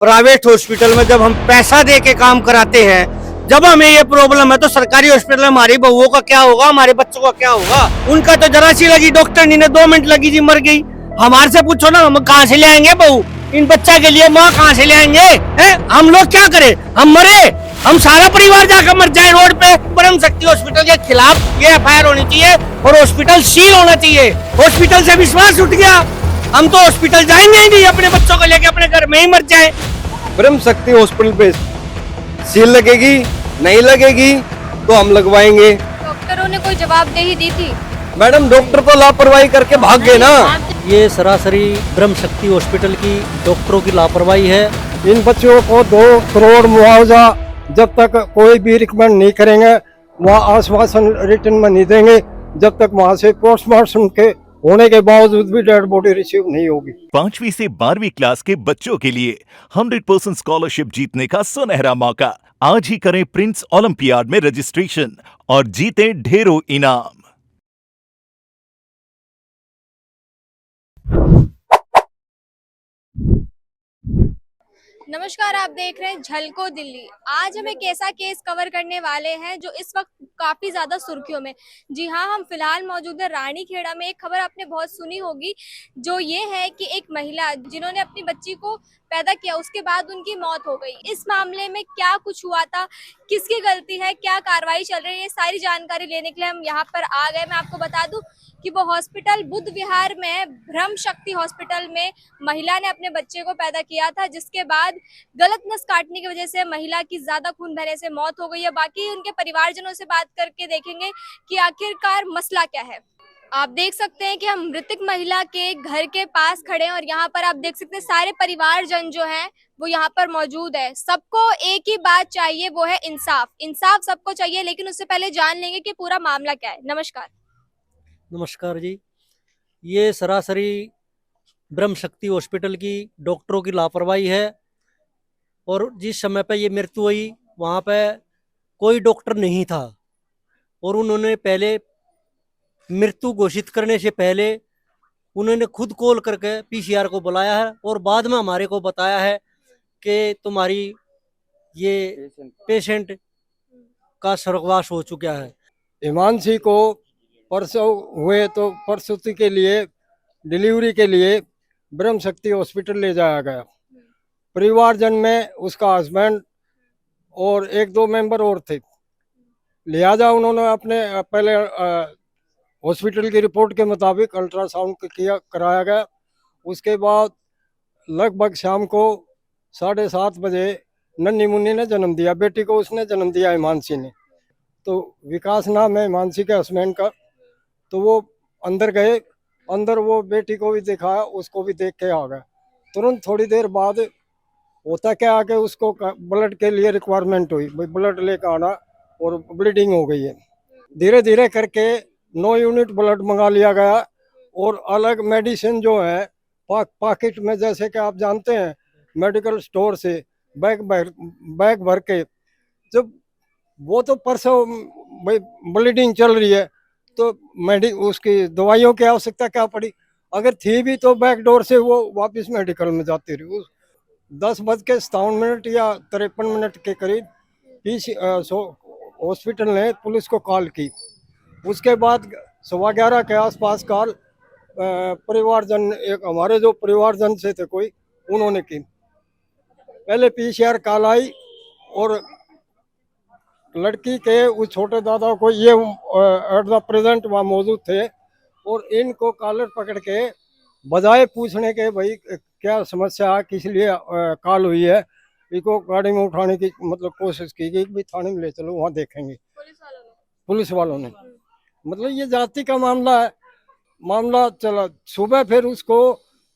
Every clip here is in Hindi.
प्राइवेट हॉस्पिटल में जब हम पैसा दे के काम कराते हैं, जब हमें ये प्रॉब्लम है तो सरकारी हॉस्पिटल में हमारी बहुओं का क्या होगा, हमारे बच्चों का क्या होगा। उनका तो जरा सी लगी डॉक्टर ने 2 मिनट लगी जी, मर गई। हमारे से पूछो ना, हम कहाँ से ले आएंगे बहू, इन बच्चा के लिए माँ कहाँ से ले आएंगे हैं? हम लोग क्या करें, हम मरे, हम सारा परिवार जाकर मर जाए रोड पे। ब्रह्म शक्ति हॉस्पिटल के खिलाफ ये एफआईआर होनी चाहिए और हॉस्पिटल सील होना चाहिए। हॉस्पिटल से विश्वास उठ गया, हम तो हॉस्पिटल जाएंगे ही नहीं, अपने बच्चों को लेके अपने घर में ही मर जाए। ब्रह्म शक्ति हॉस्पिटल पे सील लगेगी, नहीं लगेगी तो हम लगवाएंगे। डॉक्टरों ने कोई जवाबदेही दी थी? मैडम डॉक्टर तो लापरवाही करके भाग गए ना। ये सरासरी ब्रह्म शक्ति हॉस्पिटल की डॉक्टरों की लापरवाही है। इन बच्चों को 2 करोड़ मुआवजा जब तक कोई भी रिकमेंड नहीं करेंगे, वहाँ आश्वासन रिटर्न में नहीं देंगे, जब तक वहाँ से पोस्टमार्टम के होने के बावजूद भी डेड बॉडी रिसीव नहीं होगी। 5वीं से 12वीं क्लास के बच्चों के लिए 100% स्कॉलरशिप जीतने का सुनहरा मौका। आज ही करें प्रिंस ओलंपियाड में रजिस्ट्रेशन और जीतें ढेरों इनाम। नमस्कार, आप देख रहे हैं झलको दिल्ली। आज हम एक ऐसा केस कवर करने वाले हैं जो इस वक्त काफी ज्यादा सुर्खियों में। जी हाँ, हम फिलहाल मौजूद है रानीखेड़ा में। एक खबर आपने बहुत सुनी होगी, जो ये है कि एक महिला जिन्होंने अपनी बच्ची को पैदा किया, उसके बाद उनकी मौत हो गई। इस मामले में क्या कुछ हुआ था, किसकी गलती है, क्या कार्रवाई चल रही है, सारी जानकारी लेने के लिए हम यहाँ पर आ गए। मैं आपको बता दूं कि वो हॉस्पिटल बुद्ध विहार में ब्रह्म शक्ति हॉस्पिटल में महिला ने अपने बच्चे को पैदा किया था, जिसके बाद गलत नस काटने की वजह से महिला की ज्यादा खून बहने से मौत हो गई है। बाकी उनके परिवारजनों से बात करके देखेंगे कि आखिरकार मसला क्या है। आप देख सकते हैं कि हम मृतक महिला के घर के पास खड़े हैं और यहाँ पर आप देख सकते हैं सारे परिवारजन जो हैं वो यहाँ पर मौजूद है। सबको एक ही बात चाहिए, वो है इंसाफ। इंसाफ सबको चाहिए, लेकिन उससे पहले जान लेंगे कि पूरा मामला क्या है। नमस्कार। नमस्कार जी। ये सरासरी ब्रह्म शक्ति हॉस्पिटल की डॉक्टरों की लापरवाही है और जिस समय पे ये मृत्यु हुई वहाँ पे कोई डॉक्टर नहीं था और उन्होंने पहले मृत्यु घोषित करने से पहले उन्होंने खुद कॉल करके पीसीआर को बुलाया है और बाद में हमारे को बताया है कि तुम्हारी ये पेशेंट का स्वर्गवास हो चुका है। हिमांशी को परसों हुए तो प्रसूति के लिए, डिलीवरी के लिए ब्रह्म शक्ति हॉस्पिटल ले जाया गया। परिवारजन में उसका हस्बैंड और 1-2 मेंबर और थे। लिहाजा उन्होंने अपने पहले हॉस्पिटल की रिपोर्ट के मुताबिक अल्ट्रासाउंड कराया गया। उसके बाद लगभग शाम को 7:30 बजे नन्ही मुन्नी ने जन्म दिया। बेटी को उसने जन्म दिया, हिमांशी ने। तो विकास नाम है हिमांशी के हस्बैंड का। तो वो अंदर गए, अंदर वो बेटी को भी दिखाया, उसको भी देख के आ गए। तुरंत थोड़ी देर बाद होता क्या आके उसको ब्लड के लिए रिक्वायरमेंट हुई, भाई ब्लड लेकर आना, और ब्लीडिंग हो गई है। धीरे धीरे करके 9 यूनिट ब्लड मंगा लिया गया और अलग मेडिसिन जो है पॉकेट में, जैसे कि आप जानते हैं मेडिकल स्टोर से बैग भर के, जब वो तो परसों भाई ब्लीडिंग चल रही है तो उसकी दवाइयों की आवश्यकता क्या पड़ी। अगर थी भी तो बैक डोर से वो वापस मेडिकल में जाती रही। 10:57 या 53 के करीब हॉस्पिटल ने पुलिस को कॉल की। उसके बाद 11:15 के आसपास कॉल परिवारजन, एक हमारे जो परिवारजन से थे कोई, उन्होंने की। पहले पीसीआर कॉल आई और लड़की के उस छोटे दादा को, ये एट द प्रेजेंट वहाँ मौजूद थे, और इनको कॉलर पकड़ के बजाय पूछने के भाई क्या समस्या, किस लिए कॉल हुई है, इनको गाड़ी में उठाने की मतलब कोशिश की गई कि थाने में ले चलो, वहाँ देखेंगे। पुलिस वालों ने मतलब ये जाति का मामला चला। सुबह फिर उसको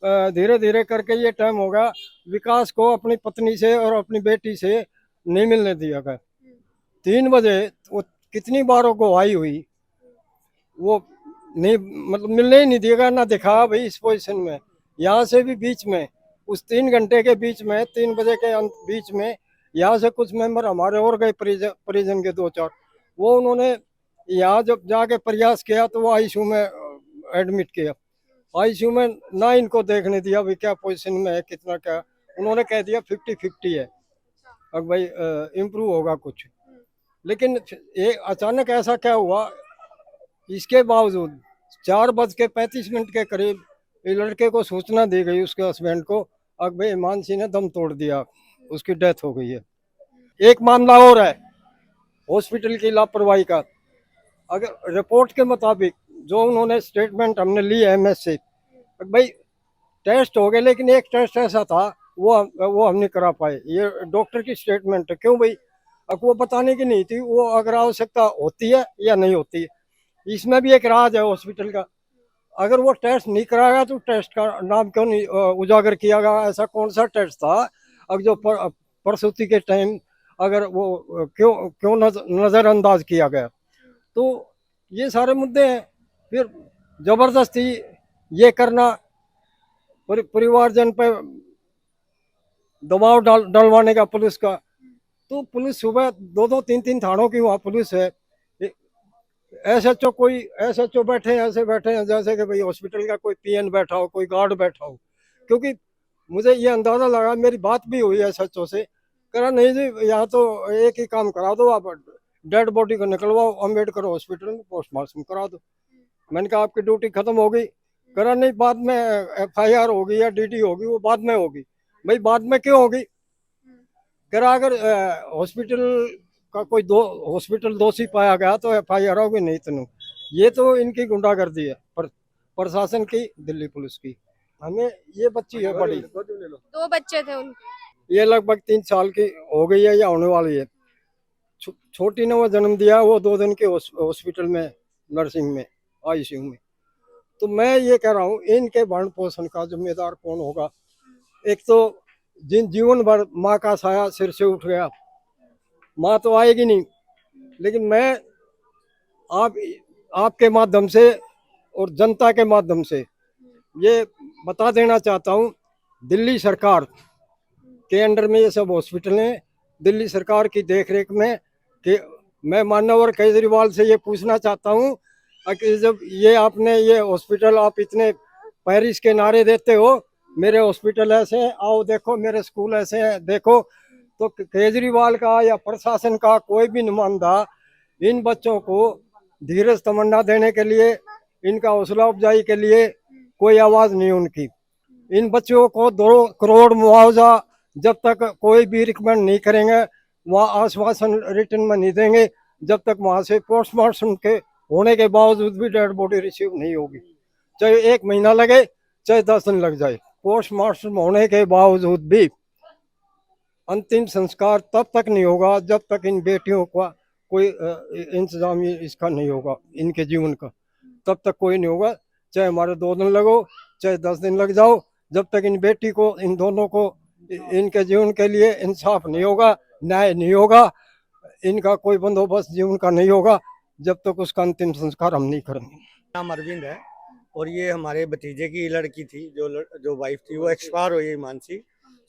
धीरे धीरे करके ये टाइम होगा, विकास को अपनी पत्नी से और अपनी बेटी से नहीं मिलने दिया गया। 3 बजे वो कितनी बारों को आई हुई, वो नहीं मतलब मिलने ही नहीं दिएगा ना, दिखा भाई इस पोजीशन में। यहाँ से भी बीच में उस 3 घंटे के बीच में, 3 बजे के बीच में, यहाँ से कुछ मेंबर हमारे और गए परिजन के 2-4, वो उन्होंने यहाँ जब जाके प्रयास किया तो वो आईसीयू में एडमिट किया। आईसीयू में ना इनको देखने दिया भाई क्या पोजीशन में है, कितना क्या, उन्होंने कह दिया 50-50 है, अब भाई इम्प्रूव होगा कुछ। लेकिन ये अचानक ऐसा क्या हुआ, इसके बावजूद 4:35 के करीब ये लड़के को सूचना दी गई उसके हस्बैंड को, अब भाई ईमान सिंह ने दम तोड़ दिया, उसकी डेथ हो गई है। एक मामला और है हॉस्पिटल की लापरवाही का। अगर रिपोर्ट के मुताबिक जो उन्होंने स्टेटमेंट हमने ली है एमएस से, भाई टेस्ट हो गए लेकिन एक टेस्ट ऐसा था वो हम नहीं करा पाए, ये डॉक्टर की स्टेटमेंट है। क्यों भाई, अब वो बताने की नहीं थी, वो अगर आवश्यकता होती है या नहीं होती है, इसमें भी एक राज है हॉस्पिटल का। अगर वो टेस्ट नहीं कराया तो टेस्ट का नाम क्यों नहीं उजागर किया गया, ऐसा कौन सा टेस्ट था अगर जो प्रसूति के टाइम अगर वो क्यों नजरअंदाज किया गया। तो ये सारे मुद्दे हैं। फिर जबरदस्ती ये करना, परिवारजन पे दबाव डलवाने का पुलिस का, तो पुलिस सुबह 2-3 थानों की वहाँ पुलिस है, एसएचओ बैठे हैं, ऐसे बैठे हैं जैसे कि भाई हॉस्पिटल का कोई पीएन बैठा हो, कोई गार्ड बैठा हो। क्योंकि मुझे ये अंदाजा लगा, मेरी बात भी हुई एसएचओ से, कहा नहीं जी यहाँ तो एक ही काम करा दो, आप डेड बॉडी को निकलवाओ अम्बेडकर हॉस्पिटल में पोस्टमार्टम करा दो। मैंने कहा आपकी ड्यूटी खत्म हो गई, करा नहीं बाद में एफआईआर होगी या डीटी होगी, वो बाद में होगी। भाई बाद में क्यों होगी, करा अगर हॉस्पिटल का कोई हॉस्पिटल दोषी पाया गया तो एफआईआर होगी, नहीं तो ये तो इनकी गुंडागर्दी है प्रशासन की, दिल्ली पुलिस की। हमें ये बच्ची है बड़ी, 2 बच्चे थे उनके। ये लगभग 3 साल की हो गई है या होने वाली है। छोटी ने वो जन्म दिया, वो 2 दिन के हॉस्पिटल में नर्सिंग में आईसीयू में। तो मैं ये कह रहा हूँ इनके भरण पोषण का जिम्मेदार कौन होगा। एक तो जीवन भर माँ का साया सिर से उठ गया, माँ तो आएगी नहीं, लेकिन मैं आपके माध्यम से और जनता के माध्यम से ये बता देना चाहता हूँ, दिल्ली सरकार के अंडर में ये सब हॉस्पिटल हैं, दिल्ली सरकार की देखरेख में। कि मैं माननीय केजरीवाल से ये पूछना चाहता हूँ कि जब ये आपने ये हॉस्पिटल, आप इतने पेरिस के नारे देते हो, मेरे हॉस्पिटल ऐसे हैं, आओ देखो मेरे स्कूल ऐसे हैं देखो, तो केजरीवाल का या प्रशासन का कोई भी नुमाइंदा इन बच्चों को धीरज तमन्ना देने के लिए, इनका हौसला अफजाई के लिए कोई आवाज नहीं उनकी। इन बच्चों को 2 करोड़ मुआवजा जब तक कोई भी रिकमेंड नहीं करेंगे, वहाँ आश्वासन रिटर्न में नहीं देंगे, जब तक वहाँ से पोस्टमार्टम के होने के बावजूद भी डेड बॉडी रिसीव नहीं होगी, चाहे 1 महीना लगे चाहे 10 दिन लग जाए, पोस्टमार्टम होने के बावजूद भी अंतिम संस्कार तब तक नहीं होगा जब तक इन बेटियों का कोई इंतजाम इसका नहीं होगा, इनके जीवन का तब तक कोई नहीं होगा। चाहे हमारे 2 दिन लगो चाहे 10 दिन लग जाओ, जब तक इन बेटी को, इन दोनों को, इनके जीवन के लिए इंसाफ नहीं होगा, न्याय नहीं होगा, इनका कोई बंदोबस्त जीवन का नहीं होगा, जब तक उसका अंतिम संस्कार हम नहीं करेंगे। नाम अरविंद है और ये हमारे भतीजे की लड़की थी, जो वाइफ थी वो एक्सपायर हुई मानसी।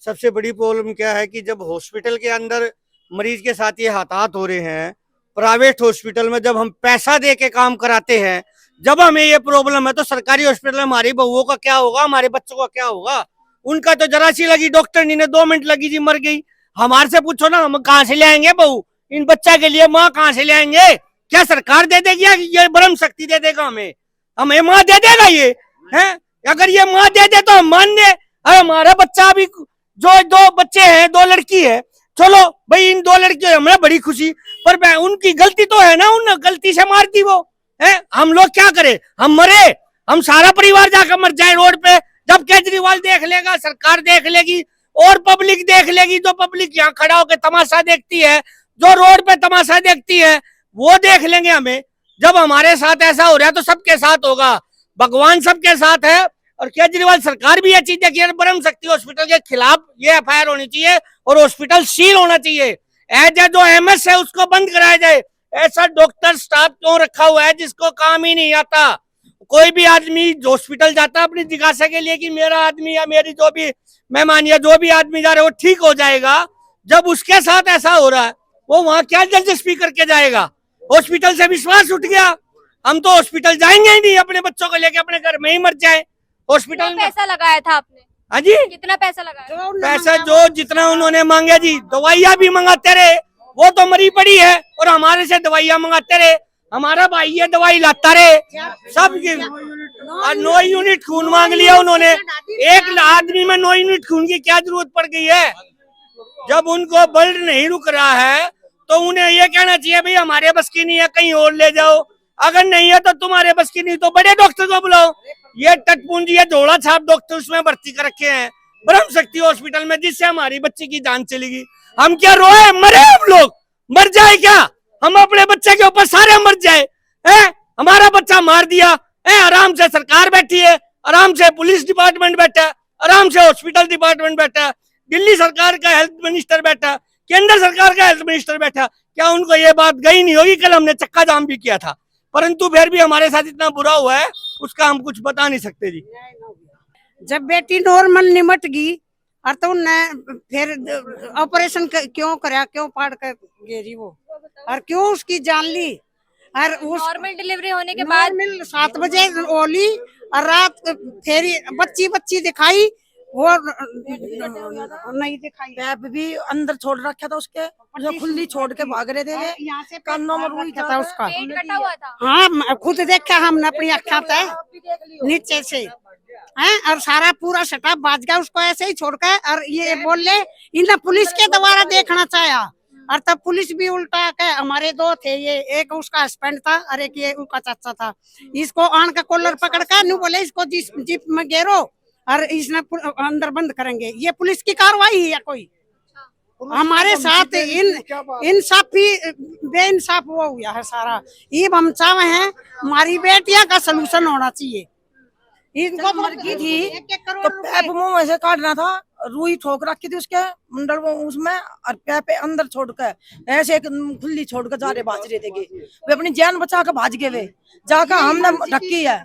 सबसे बड़ी प्रॉब्लम क्या है कि जब हॉस्पिटल के अंदर मरीज के साथ ये हाथात हो रहे हैं, प्राइवेट हॉस्पिटल में जब हम पैसा दे के काम कराते हैं, जब हमें ये प्रॉब्लम है तो सरकारी हॉस्पिटल में हमारी बहुओं का क्या होगा, हमारे बच्चों का क्या होगा। उनका तो जरा सी लगी डॉक्टरनी ने 2 मिनट लगी जी मर गई। हमारे से पूछो ना, हम कहाँ से ले आएंगे बहू, इन बच्चा के लिए माँ कहाँ से ले आएंगे? क्या सरकार दे देगी या ये ब्रह्म शक्ति दे देगा हमें माँ दे देगा ये है? अगर ये माँ दे दे तो हम मान दे। अरे हमारा बच्चा अभी जो 2 बच्चे हैं, 2 लड़की है, चलो भाई इन 2 लड़कियों हमें बड़ी खुशी, पर उनकी गलती तो है ना, उन गलती से मार दी वो है। हम लोग क्या करें, हम मरे, हम सारा परिवार जाकर मर जाए रोड पे। जब केजरीवाल देख लेगा, सरकार देख लेगी और पब्लिक देख लेगी, जो पब्लिक यहाँ खड़ा होकर तमाशा देखती है, जो रोड पे तमाशा देखती है, वो देख लेंगे हमें। जब हमारे साथ ऐसा हो रहा है तो सबके साथ होगा, भगवान सबके साथ है। और केजरीवाल सरकार भी ये चीज देखिए, ब्रह्म शक्ति हॉस्पिटल के खिलाफ ये एफआईआर होनी चाहिए और हॉस्पिटल सील होना चाहिए। ऐसा जो एमएस है उसको बंद कराया जाए। ऐसा डॉक्टर स्टाफ क्यों रखा हुआ है जिसको काम ही नहीं आता? कोई भी आदमी हॉस्पिटल जाता है अपनी जिज्ञासा के लिए कि मेरा आदमी या मेरी जो भी मेहमान या जो भी आदमी जा रहा है वो ठीक हो जाएगा। जब उसके साथ ऐसा हो रहा है, वो वहां क्या दिलचस्पी करके जाएगा? हॉस्पिटल से विश्वास उठ गया, हम तो हॉस्पिटल जाएंगे ही नहीं, अपने बच्चों को लेके अपने घर में ही मर जाए। हॉस्पिटल में पैसा लगाया था आपने? हाँ जी, कितना पैसा लगाया? पैसा जो जितना उन्होंने मांगा जी, दवाइयाँ भी मंगाते रहे, वो तो मरी पड़ी है और हमारे से दवाइयाँ मंगाते रहे। हमारा भाई ये दवाई लाता रहे सब 9 यूनिट खून मांग लिया उन्होंने। एक आदमी में 9 यूनिट खून की क्या जरूरत पड़ गई है? जब उनको ब्लड नहीं रुक रहा है तो उन्हें ये कहना चाहिए भाई हमारे बस की नहीं है, कहीं और ले जाओ। अगर नहीं है तो तुम्हारे बस की नहीं तो बड़े डॉक्टर को बुलाओ। ये टटपुंजी है झोला छाप डॉक्टर उसमें भर्ती कर रखे हैं ब्रह्म शक्ति हॉस्पिटल में, जिससे हमारी बच्ची की जान चली गई। हम क्या रोए मरे? हम लोग मर जाए क्या? हम अपने बच्चे के ऊपर सारे मर जाए हैं? हमारा बच्चा मार दिया है, आराम से सरकार बैठी है, आराम से पुलिस डिपार्टमेंट बैठा है, आराम से हॉस्पिटल डिपार्टमेंट बैठा है, दिल्ली सरकार का हेल्थ मिनिस्टर बैठा, केंद्र सरकार का हेल्थ मिनिस्टर बैठा। क्या उनको ये बात गई नहीं होगी? कल हमने चक्का जाम भी किया था, परंतु फिर भी हमारे साथ इतना बुरा हुआ है उसका हम कुछ बता नहीं सकते जी। जब बेटी नॉर्मल निमट गई और तो उन्हें फिर ऑपरेशन क्यों करा, क्यों पाड़ कर गेरी वो, और क्यों उसकी जान ली? और उस नॉर्मल डिलीवरी होने के बाद 7 बजे ओली और रात फिर बच्ची दिखाई, वो नहीं दिखाई। पैप भी अंदर छोड़ रखा था उसके, जो खुली छोड़ के भाग रहे थे। यहाँ से कानों में रुई था उसका। पेट कटा हुआ था। हाँ, खुद देखा हमने अपनी अक्खा से नीचे से हैं, और सारा पूरा सेटअप बाज गया उसको ऐसे ही छोड़कर। और ये बोल ले इन्हें पुलिस के द्वारा देखना चाहा, और तब पुलिस भी उल्टा के हमारे 2 थे, ये एक उसका हस्बैंड था और एक ये उनका चाचा था। इसको आन का कॉलर पकड़ कर नहीं बोले इसको जीप में घेरो और इसने अंदर बंद करेंगे। ये पुलिस की कार्रवाई है या कोई? हमारे साथ इंसाफी बेइंसाफ वो हुआ है सारा। ये हम चाहे हैं हमारी बेटियां का सलूशन होना चाहिए। इनको मरगी थी तो पैप मुंह में से काटना था, रुई ठोक रखी थी उसके मुंडल उसमें, और पैप अंदर छोड़कर ऐसे खुली छोड़कर जा रहे भाज रहे थे। वे अपनी जान बचा कर भाज गए, वे जाकर हमने ढक्की है।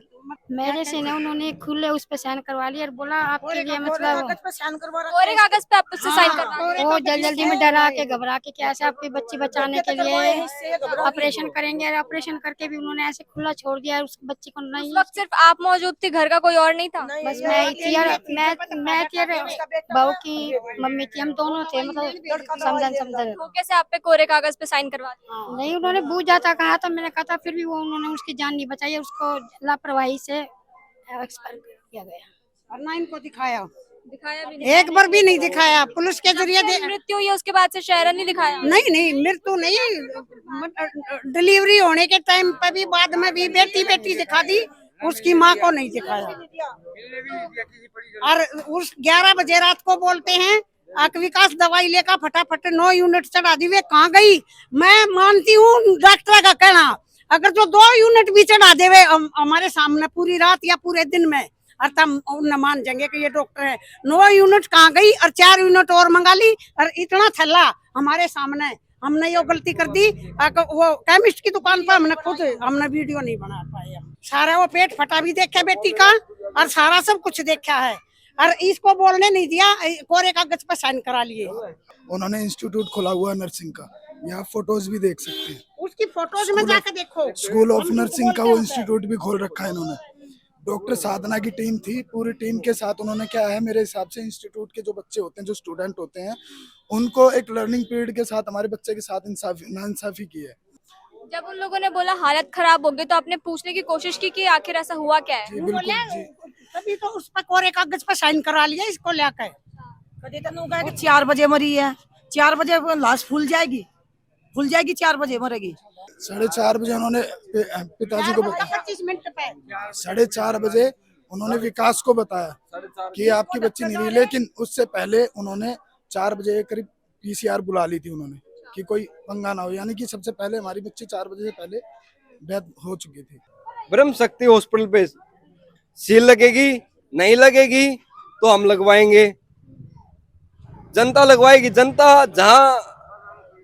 मेरे से ना उन्होंने खुले उस पे साइन करवा लिया और बोला आपके लिए मतलब कोरे कागज पे आप उससे साइन करवा। वो जल्दी में डरा के घबरा के कैसे आपकी बच्ची बचाने के लिए ऑपरेशन करेंगे, और ऑपरेशन करके भी उन्होंने ऐसे खुला छोड़ दिया उस बच्ची को। नहीं, उस वक्त सिर्फ आप मौजूद थी, घर का कोई और नहीं था? बस मैं ही थी और मैं थी और बहू की मम्मी थी, हम दोनों थे। मतलब समझन वो कैसे आप पे कोरे कागज पे साइन करवा दिया? नहीं, उन्होंने बूझा था कहा था, मैंने कहा था, फिर भी वो उन्होंने उसकी जान नहीं बचाई, उसको लापरवाही से एक्सपायर किया गया। और ना इनको दिखाया भी नहीं। एक बार भी नहीं दिखाया। पुलिस के जरिए मृत्यु हुई उसके बाद से शहरन नहीं दिखाया? नहीं मृत्यु नहीं, डिलीवरी होने के टाइम पे भी बाद में भी बेटी दिखा दी, उसकी माँ को नहीं दिखाया। और उस 11 बजे रात को बोलते हैं विकास दवाई लेकर फटाफट 9 यूनिट चढ़ा दी। वे कहाँ गई? मैं मानती हूँ डॉक्टर का कहना, अगर जो 2 यूनिट भी चढ़ा देवे हमारे सामने पूरी रात या पूरे दिन में, और तब न मान जाएंगे कि ये डॉक्टर है। 9 यूनिट कहाँ गई? और 4 यूनिट और मंगा ली, और इतना थल्ला हमारे सामने। हमने ये गलती कर दी, वो केमिस्ट की दुकान पर हमने वीडियो नहीं बना पाया। सारा वो पेट फटा भी देखा बेटी का, और सारा सब कुछ देखा है, और इसको बोलने नहीं दिया, कोरे कागज पर साइन करा लिए। उन्होंने इंस्टीट्यूट खोला हुआ है नर्सिंग का, यहाँ फोटोज भी देख सकते हैं। उसकी फोटोज में जाकर देखो, स्कूल ऑफ नर्सिंग का वो इंस्टीट्यूट भी खोल रखा है इन्होंने। डॉक्टर साधना की टीम थी, पूरी टीम के साथ उन्होंने क्या है, मेरे हिसाब से इंस्टीट्यूट के जो बच्चे होते हैं, जो स्टूडेंट होते हैं, उनको एक लर्निंग पीरियड के साथ हमारे बच्चे के साथ नाइंसाफी की है। जब उन लोगों ने बोला हालत खराब हो गई तो आपने पूछने की कोशिश की कि आखिर ऐसा हुआ क्या है? जी बिल्कुल जी। तभी तो उस पर कोरे कागज पर साइन करा लिया इसको लेकर। कभी तो कहा कि 4 बजे मरी है, 4 बजे लाश फूल जाएगी 4 बजे मरेगी। 4:30 बजे उन्होंने पिताजी को बताया, 25 मिनट पे 4:30 बजे उन्होंने विकास को बताया कि आपकी बच्ची नहीं रही, लेकिन उससे पहले उन्होंने 4 बजे करीब PCR बुला ली थी उन्होंने, कि कोई पंगा ना हो। यानी कि सबसे पहले हमारी बच्ची 4 बजे से पहले डेथ हो चुकी थी। ब्रह्म शक्ति हॉस्पिटल पे सील लगेगी, नहीं लगेगी तो हम लगवाएंगे। जनता लगवाएगी। जनता जहां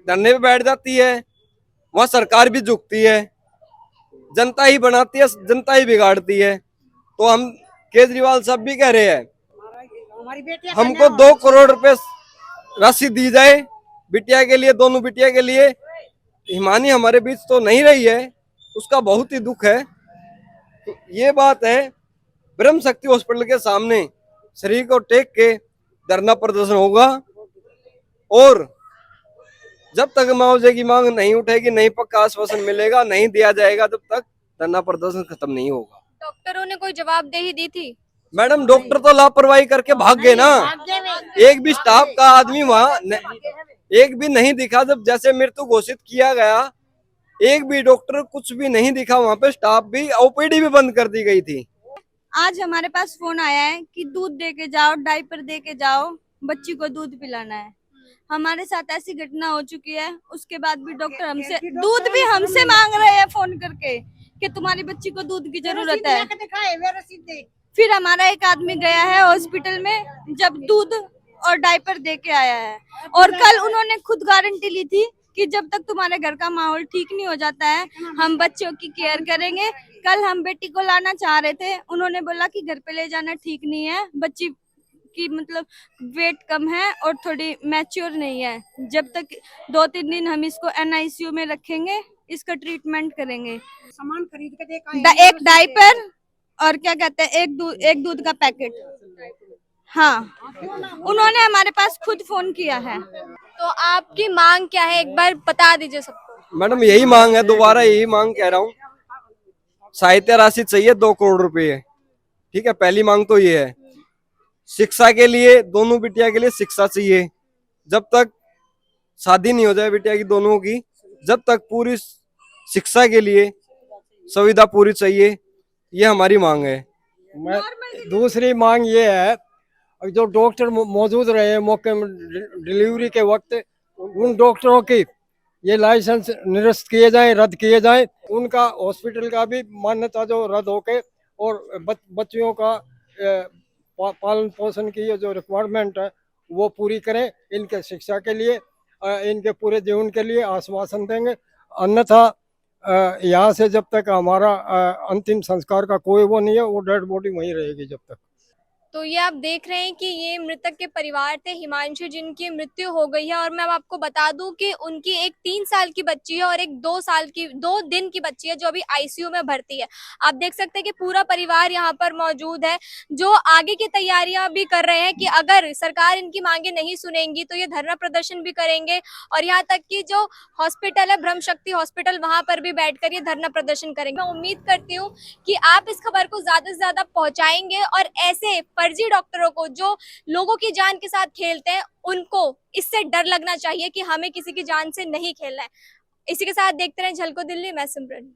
धरने पे बैठ जाती है वहां सरकार भी झुकती है। जनता ही बनाती है, जनता ही बिगाड़ती है। तो हम केजरीवाल साहब भी कह रहे हैं हमको 2 करोड़ रुपए राशि दी जाए बिटिया के लिए, दोनों बिटिया के लिए। हिमानी हमारे बीच तो नहीं रही है, उसका बहुत ही दुख है। तो ये बात है, ब्रह्म शक्ति हॉस्पिटल के सामने शरीर को टेक के धरना प्रदर्शन होगा। और जब तक मुआवजे की मांग नहीं उठेगी, नहीं पक्का आश्वासन मिलेगा, नहीं दिया जाएगा, तब तक धरना प्रदर्शन खत्म नहीं होगा। डॉक्टरों ने कोई जवाबदेही दी थी? मैडम डॉक्टर तो लापरवाही करके भाग गए ना। एक भी स्टाफ का आदमी वहाँ एक भी नहीं दिखा। जब जैसे मृत्यु घोषित किया गया, एक भी डॉक्टर कुछ भी नहीं दिखा वहाँ पे। स्टाफ भी, ओपीडी भी बंद कर दी गई थी। आज हमारे पास फोन आया है कि दूध दे के जाओ, डायपर दे के जाओ, बच्ची को दूध पिलाना है। हमारे साथ ऐसी घटना हो चुकी है, उसके बाद भी डॉक्टर हमसे दूध भी हमसे मांग रहे हैं फोन करके कि तुम्हारी बच्ची को दूध की जरूरत है। फिर हमारा एक आदमी गया है हॉस्पिटल में, जब दूध और डायपर दे के आया है। और कल उन्होंने खुद गारंटी ली थी कि जब तक तुम्हारे घर का माहौल ठीक नहीं हो जाता है, हम बच्चों की केयर करेंगे। कल हम बेटी को लाना चाह रहे थे, उन्होंने बोला कि घर पे ले जाना ठीक नहीं है, बच्ची की मतलब वेट कम है और थोड़ी मैच्योर नहीं है। जब तक 2-3 दिन हम इसको NICU में रखेंगे, इसका ट्रीटमेंट करेंगे। सामान खरीद के दे, एक डायपर और क्या कहते हैं, एक दूध का पैकेट। हाँ, उन्होंने हमारे पास खुद फोन किया है। तो आपकी मांग क्या है, एक बार बता दीजिए सबको। मैडम यही मांग है, दोबारा यही मांग कह रहा हूँ। सहायता राशि चाहिए 2 करोड़ रुपए। ठीक है, पहली मांग तो ये है। शिक्षा के लिए, दोनों बिटिया के लिए शिक्षा चाहिए। जब तक शादी नहीं हो जाए बिटिया की दोनों की, जब तक पूरी शिक्षा के लिए सुविधा पूरी चाहिए, ये हमारी मांग है। दूसरी मांग ये है, जो डॉक्टर मौजूद रहे मौके में डिलीवरी के वक्त, उन डॉक्टरों की ये लाइसेंस निरस्त किए जाए, रद्द किए जाए। उनका हॉस्पिटल का भी मान्यता जो रद्द होके, और बच्चियों का पालन पोषण की जो रिक्वायरमेंट है वो पूरी करें। इनके शिक्षा के लिए, इनके पूरे जीवन के लिए आश्वासन देंगे। अन्यथा यहाँ से जब तक हमारा अंतिम संस्कार का कोई वो नहीं है, वो डेड बॉडी वहीं रहेगी जब तक। तो ये आप देख रहे हैं कि ये मृतक के परिवार थे, हिमांशु, जिनकी मृत्यु हो गई है। और मैं आपको बता दूं कि उनकी एक 3 साल की बच्ची है और एक 2 दिन की बच्ची है जो अभी ICU में भर्ती है। आप देख सकते हैं कि पूरा परिवार यहाँ पर मौजूद है, जो आगे की तैयारियां भी कर रहे हैं कि अगर सरकार इनकी मांगे नहीं सुनेंगी तो ये धरना प्रदर्शन भी करेंगे। और यहाँ तक कि जो हॉस्पिटल है, ब्रह्म शक्ति हॉस्पिटल, वहां पर भी बैठकर ये धरना प्रदर्शन करेंगे। मैं उम्मीद करती हूँ कि आप इस खबर को ज्यादा से ज्यादा पहुंचाएंगे और ऐसे फर्जी डॉक्टरों को, जो लोगों की जान के साथ खेलते हैं, उनको इससे डर लगना चाहिए कि हमें किसी की जान से नहीं खेलना है। इसी के साथ देखते रहें झलको दिल्ली। मैं सिमरन।